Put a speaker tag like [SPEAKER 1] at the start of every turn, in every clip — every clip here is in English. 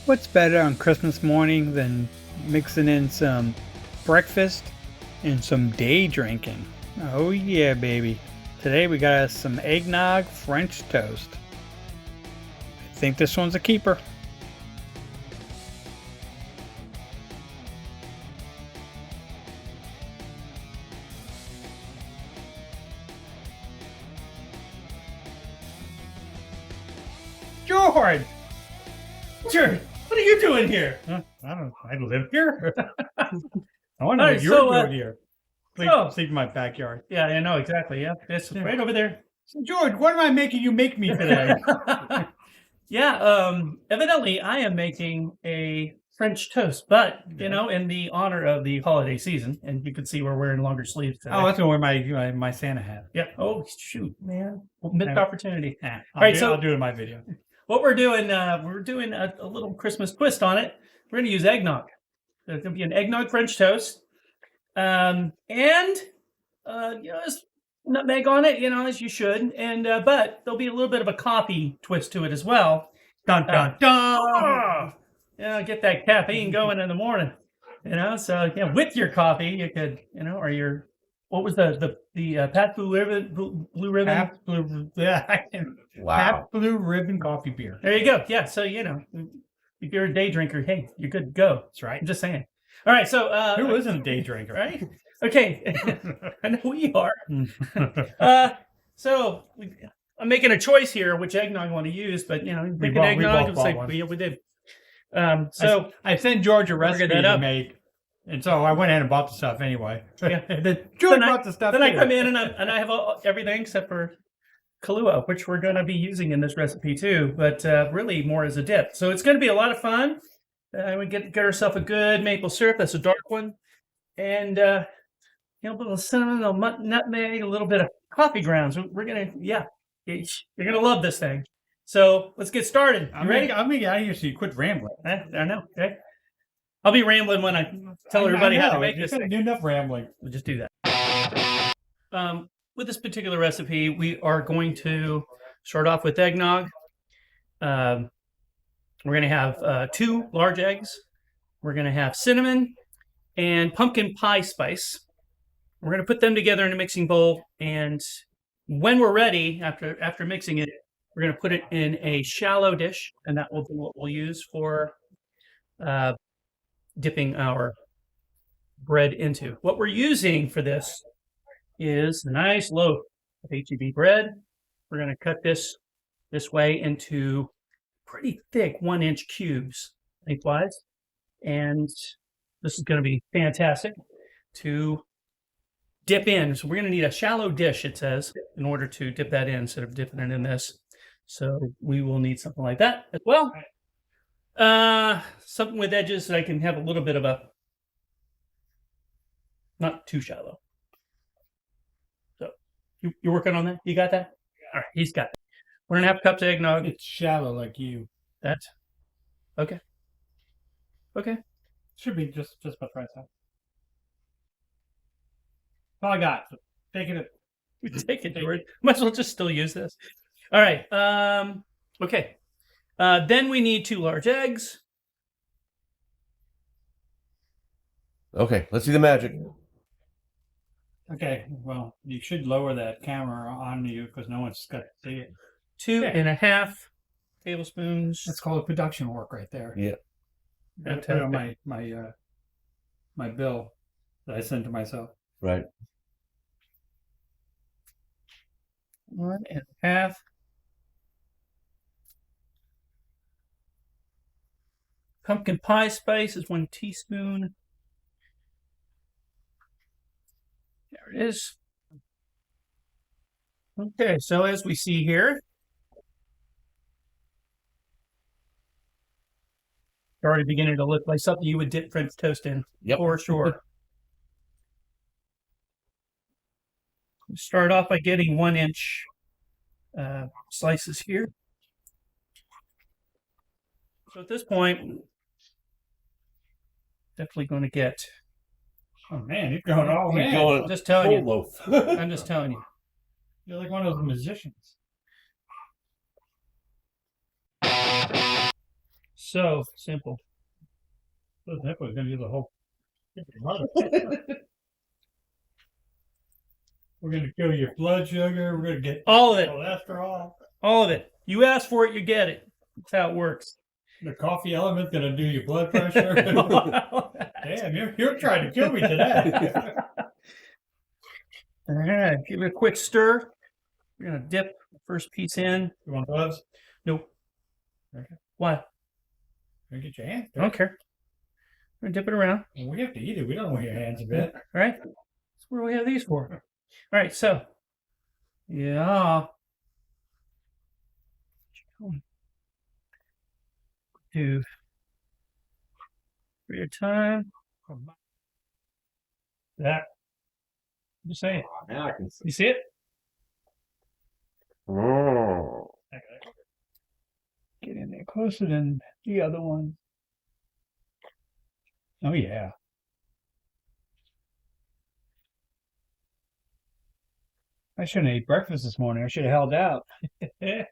[SPEAKER 1] What's better on Christmas morning than mixing in some breakfast and some day drinking? Oh yeah, baby. Today we got us some eggnog French toast. I think this one's a keeper.
[SPEAKER 2] George! George, what are you doing here?
[SPEAKER 1] I don't know. I live here. I wonder
[SPEAKER 2] All
[SPEAKER 1] what
[SPEAKER 2] right,
[SPEAKER 1] you're
[SPEAKER 2] so,
[SPEAKER 1] doing here. Sleep in my backyard.
[SPEAKER 2] Yeah, I know, exactly. Yeah, it's right over there.
[SPEAKER 1] So George, what am I making you make me today?
[SPEAKER 2] Yeah, evidently I am making a French toast, but, you know, in the honor of the holiday season, and you can see we're wearing longer sleeves today.
[SPEAKER 1] Oh, that's gonna wear my Santa hat.
[SPEAKER 2] Yeah. Oh, shoot, man. Missed opportunity.
[SPEAKER 1] All
[SPEAKER 2] right, so-
[SPEAKER 1] I'll do it in my video.
[SPEAKER 2] What we're doing a little Christmas twist on it. We're going to use eggnog. There's going to be an eggnog French toast. And, just nutmeg on it, as you should. And, but there'll be a little bit of a coffee twist to it as well.
[SPEAKER 1] Dun dun dun!
[SPEAKER 2] Get that caffeine going in the morning. So, with your coffee, you could, or your, what was the Pat Blue Ribbon?
[SPEAKER 1] Pabst Blue, Pabst Blue Ribbon coffee beer.
[SPEAKER 2] There you go. Yeah. So, if you're a day drinker, hey, you're good to go.
[SPEAKER 1] That's right.
[SPEAKER 2] I'm just saying. All right. So,
[SPEAKER 1] Who isn't a day drinker?
[SPEAKER 2] right? Okay. I know we are. So I'm making a choice here which eggnog I want to use, but pick an eggnog.
[SPEAKER 1] both bought one.
[SPEAKER 2] We did.
[SPEAKER 1] So I sent George a recipe
[SPEAKER 2] that
[SPEAKER 1] to
[SPEAKER 2] up.
[SPEAKER 1] make, and so I went ahead and bought the stuff anyway.
[SPEAKER 2] Yeah.
[SPEAKER 1] Then George brought the stuff.
[SPEAKER 2] Then I
[SPEAKER 1] too.
[SPEAKER 2] come in and I have everything except for Kahlua, which we're going to be using in this recipe too, but really more as a dip. So it's going to be a lot of fun. We get ourselves a good maple syrup. That's a dark one, and a little cinnamon, a little nutmeg, a little bit of coffee grounds. We're gonna, you're gonna love this thing. So let's get started. You ready?
[SPEAKER 1] I'm gonna get out of here so you quit rambling.
[SPEAKER 2] I know. Okay. I'll be rambling when I tell everybody how to make this thing.
[SPEAKER 1] Do enough rambling.
[SPEAKER 2] We'll just do that. With this particular recipe, we are going to start off with eggnog. We're going to have 2 large eggs. We're going to have cinnamon and pumpkin pie spice. We're going to put them together in a mixing bowl, and when we're ready, after mixing it, we're going to put it in a shallow dish, and that will be what we'll use for dipping our bread into. What we're using for this is a nice loaf of HEB bread. We're going to cut this way into pretty thick 1-inch cubes lengthwise, and this is going to be fantastic to dip in. So we're going to need a shallow dish, it says, in order to dip that in instead of dipping it in this. So we will need something like that as well. Something with edges that I can have a little bit of a, not too shallow. So you're working on that? You got that? All right, he's got it. 1.5 cups of eggnog.
[SPEAKER 1] It's shallow like you.
[SPEAKER 2] That's okay. Okay.
[SPEAKER 1] Should be just about right size. All I got. So take it.
[SPEAKER 2] Take it, George. Might as well just still use this. All right. Okay. Then we need 2 large eggs.
[SPEAKER 3] Okay, let's see the magic.
[SPEAKER 1] Okay. Well, you should lower that camera on you because no one's got to see it.
[SPEAKER 2] 2.5 tablespoons.
[SPEAKER 1] That's called production work right there.
[SPEAKER 3] Yeah.
[SPEAKER 1] I put it on my bill that I sent to myself.
[SPEAKER 3] Right.
[SPEAKER 2] 1.5. Pumpkin pie spice is 1 teaspoon. There it is. Okay, so as we see here, it's already beginning to look like something you would dip French toast in,
[SPEAKER 3] Yep.
[SPEAKER 2] for sure. Start off by getting 1-inch slices here. So at this point, definitely going to get.
[SPEAKER 1] Oh man, you're going all in.
[SPEAKER 2] I'm just telling you.
[SPEAKER 3] Loaf.
[SPEAKER 2] I'm just telling you.
[SPEAKER 1] You're like one of those musicians.
[SPEAKER 2] So simple.
[SPEAKER 1] That was going to do the whole. We're going to kill your blood sugar. We're going to get
[SPEAKER 2] All of it.
[SPEAKER 1] cholesterol.
[SPEAKER 2] All of it. You ask for it, you get it. That's how it works.
[SPEAKER 1] The coffee element's going to do your blood pressure. Damn, you're trying to kill me today.
[SPEAKER 2] All right, give it a quick stir. We're going to dip the first piece in.
[SPEAKER 1] You want gloves?
[SPEAKER 2] Nope.
[SPEAKER 1] Okay.
[SPEAKER 2] Why?
[SPEAKER 1] Get your hands
[SPEAKER 2] I don't care. We're going to dip it around.
[SPEAKER 1] Well, we have to eat it. We don't want your hands a bit.
[SPEAKER 2] All right. That's what we have these for. All right, so. Yeah. Do for your time. That. I'm just saying.
[SPEAKER 3] Now I can see.
[SPEAKER 2] You see it?
[SPEAKER 3] Oh.
[SPEAKER 1] Get in there closer than the other one. Oh, yeah. I shouldn't have ate breakfast this morning. I should have held out. You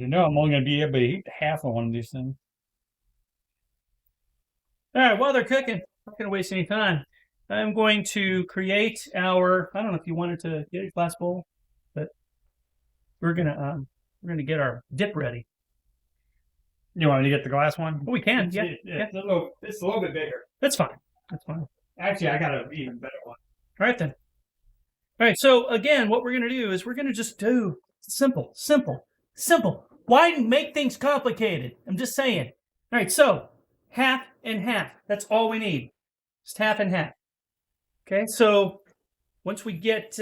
[SPEAKER 1] know, I'm only going to be able to eat half of one of these things.
[SPEAKER 2] All right, while they're cooking, I'm not going to waste any time. I'm going to create our, I don't know if you wanted to get a glass bowl, but we're going to get our dip ready.
[SPEAKER 1] You want me to get the glass one?
[SPEAKER 2] Oh, we can, yeah.
[SPEAKER 1] It's a little bit bigger.
[SPEAKER 2] That's fine. That's fine.
[SPEAKER 1] Actually, I got an even better one.
[SPEAKER 2] All right, then. All right, so again, what we're going to do is we're going to just do simple. Why make things complicated? I'm just saying. All right, so half and half. That's all we need. Just half and half. Okay, so once we get,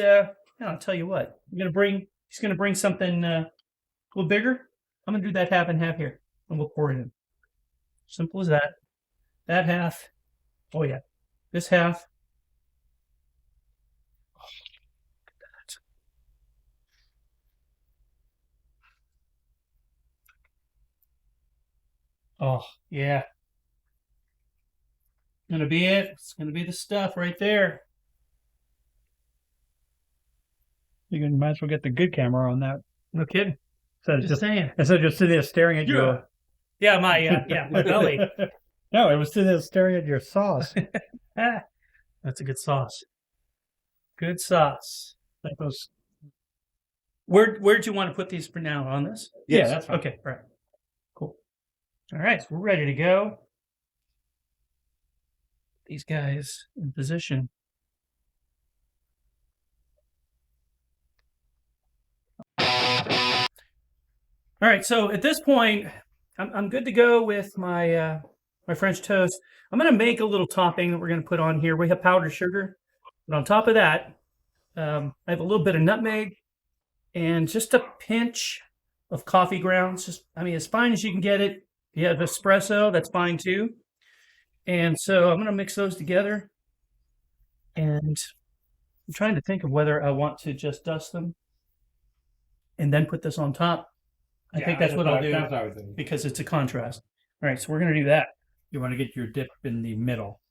[SPEAKER 2] I'll tell you what. He's going to bring something a little bigger. I'm going to do that half and half here, and we'll pour it in. Simple as that. That half. Oh, yeah. This half. Oh, yeah. Gonna be it. It's gonna be the stuff right there.
[SPEAKER 1] You might as well get the good camera on that.
[SPEAKER 2] No kidding.
[SPEAKER 1] So
[SPEAKER 2] Just saying.
[SPEAKER 1] instead of just sitting there staring at your...
[SPEAKER 2] Yeah, my belly.
[SPEAKER 1] No, it was sitting there staring at your sauce.
[SPEAKER 2] That's a good sauce. Good sauce.
[SPEAKER 1] Like those...
[SPEAKER 2] Where'd you want to put these for now? On this?
[SPEAKER 1] Yeah, that's fine.
[SPEAKER 2] Okay, right. Cool. All right, so we're ready to go. These guys in position. All right, so at this point, I'm good to go with my my French toast. I'm going to make a little topping that we're going to put on here. We have powdered sugar, but on top of that, I have a little bit of nutmeg and just a pinch of coffee grounds. Just, I mean, as fine as you can get it. If you have espresso, that's fine too. And so I'm going to mix those together. And I'm trying to think of whether I want to just dust them and then put this on top. I think that's what I'll do because it's a contrast. All right, so we're going to do that.
[SPEAKER 1] You want to get your dip in the middle.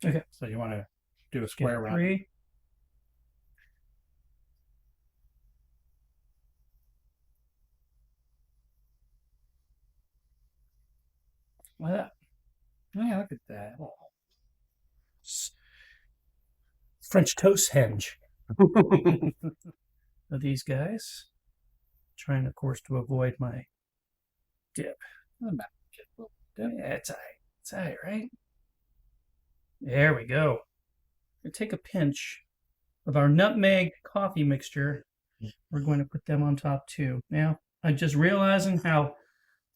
[SPEAKER 2] Okay.
[SPEAKER 1] So you want to do a square round.
[SPEAKER 2] 3. Like that.
[SPEAKER 1] Yeah, look at that.
[SPEAKER 2] French toast hinge. Of these guys. Trying, of course, to avoid my dip. Yeah, it's all right. It's all right, right? There we go. We take a pinch of our nutmeg coffee mixture. We're going to put them on top too. Now, I'm just realizing how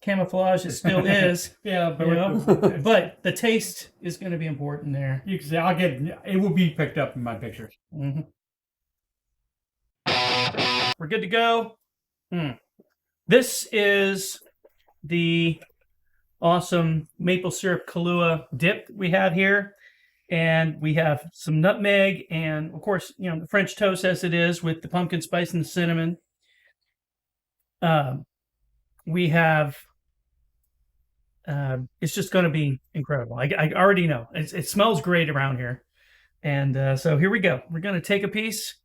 [SPEAKER 2] camouflage it still is.
[SPEAKER 1] Yeah, but,
[SPEAKER 2] you know? But the taste is going to be important there.
[SPEAKER 1] You can say, it will be picked up in my pictures.
[SPEAKER 2] Mm-hmm. We're good to go. This is the awesome maple syrup Kahlua dip we have here. And we have some nutmeg and, of course, you know, the French toast as it is with the pumpkin spice and the cinnamon. We have, it's just going to be incredible. I already know. It smells great around here. And so here we go. We're going to take a piece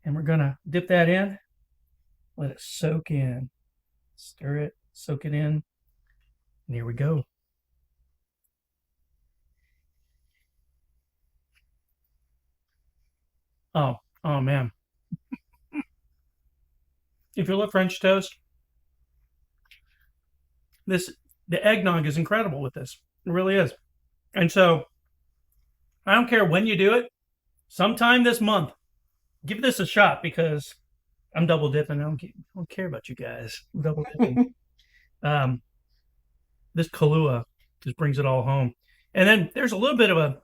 [SPEAKER 2] and we're going to dip that in. Let it soak in. Stir it, Soak it in. And here we go. Oh man. If you love French toast, the eggnog is incredible with this. It really is. And so I don't care when you do it, sometime this month, give this a shot because I'm double dipping. I don't care about you guys. I'm double dipping. This Kahlua just brings it all home. And then there's a little bit of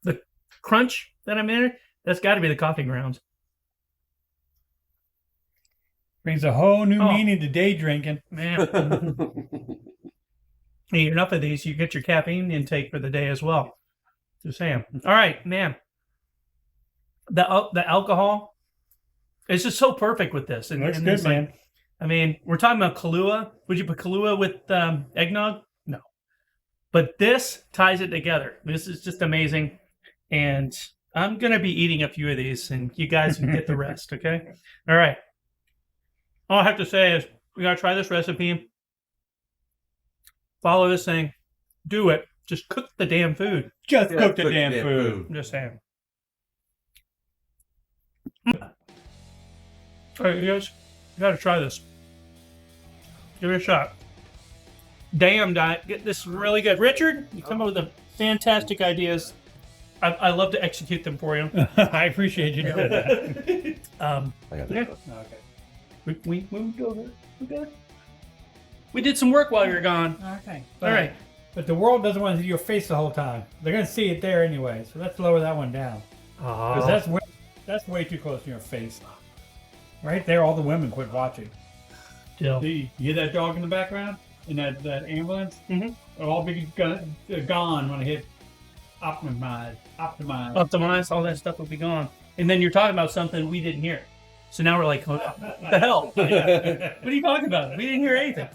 [SPEAKER 2] the crunch that I'm in. That's got to be the coffee grounds.
[SPEAKER 1] Brings a whole new meaning to day drinking.
[SPEAKER 2] Man. Eat enough of these, you get your caffeine intake for the day as well. Just saying. All right, man. The alcohol is just so perfect with this.
[SPEAKER 1] Looks good, man.
[SPEAKER 2] I mean, we're talking about Kahlua. Would you put Kahlua with eggnog? No. But this ties it together. This is just amazing. And I'm going to be eating a few of these, and you guys can get the rest, okay? All right. All I have to say is we got to try this recipe. Follow this thing. Do it. Just cook the damn food.
[SPEAKER 1] Just cook the damn food.
[SPEAKER 2] I'm just saying. All right, you guys, you got to try this. Give it a shot. Damn diet. Get this really good. Richard, you come up with the fantastic ideas. I love to execute them for you.
[SPEAKER 1] I appreciate you doing that.
[SPEAKER 3] I got
[SPEAKER 2] Yeah.
[SPEAKER 3] that.
[SPEAKER 2] Okay. We moved over. We good? We did some work while you were gone.
[SPEAKER 1] Okay.
[SPEAKER 2] All right.
[SPEAKER 1] But the world doesn't want to see your face the whole time. They're going to see it there anyway. So let's lower that one down. Because that's way too close to your face. Right there, all the women quit watching.
[SPEAKER 2] Still.
[SPEAKER 1] You hear that dog in the background? In that ambulance?
[SPEAKER 2] Mm-hmm.
[SPEAKER 1] They'll all be gone when I hit optimize.
[SPEAKER 2] Optimize, all that stuff will be gone. And then you're talking about something we didn't hear. So now we're like, what the hell? What are you talking about? We didn't hear anything.